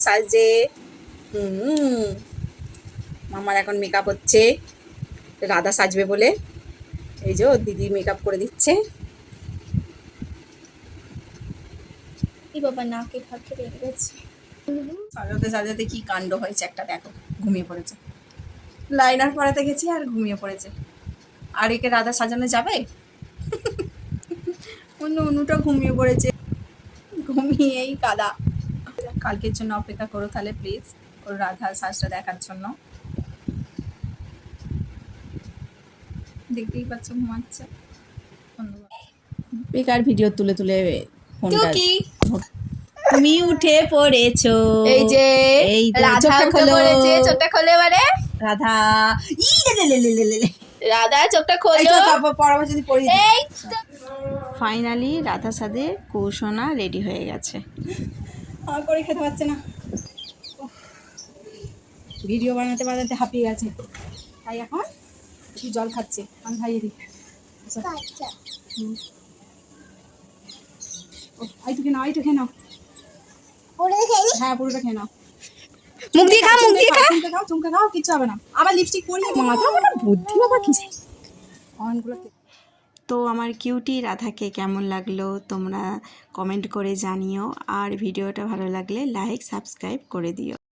সাজে মামার এখন মেকআপ হচ্ছে, রাধা সাজবে বলে। এই যে ওর দিদি মেকআপ করে দিচ্ছে। এই বাবা নাকে ফাঁকে লেগে গেছে। সাজাতে সাজাতে কি কাণ্ড হয়েছে একটা দেখো, ঘুমিয়ে পড়েছে। লাইনার পরাতে গেছি আর ঘুমিয়ে পড়েছে। আর একে রাধা সাজানো যাবে? অন্য অনুটা ঘুমিয়ে পড়েছে, ঘুমিয়েই কাদা। কালকের জন্য অপেক্ষা করো তাহলে প্লিজ, ওর রাধা সাজটা দেখার জন্য। দেখতেই পাচ্ছ ঘুমাচ্ছে। বেকার ভিডিও তুলে তুলে ফোনটা। তুমি উঠে পড়েছো, এই যে এই রাধা উঠে পড়েছে। চোখটা খোলে এবারে রাধা। ই লে রাধা চোখটা খোলো। যদি পড়ি। এই ফাইনালি রাধা সাদে কৌশনা রেডি হয়ে গেছে। আমার করে খেতে পারছে না, ভিডিও বানাতে বানাতে হাঁপিয়ে গেছে, তাই এখন একটু জল খাচ্ছে। আমি খাইয়ে দিই। এইটু খেয়ে নাও, এইটু খেয়ে নাও। হ্যাঁ পুরোটা খেয়ে নাও। মুখ দিয়ে খা, মুখ দিয়ে খা। চুমকে খাও, কিচ্ছু হবে না। আবার লিপস্টিক পরিয়ে মাথা আমার বুদ্ধি বাবা কি অনগুলো। তো আমার কিউটি রাধাকে কেমন লাগলো তোমরা কমেন্ট করে জানিও, আর ভিডিওটা ভালো লাগলে লাইক সাবস্ক্রাইব করে দিও।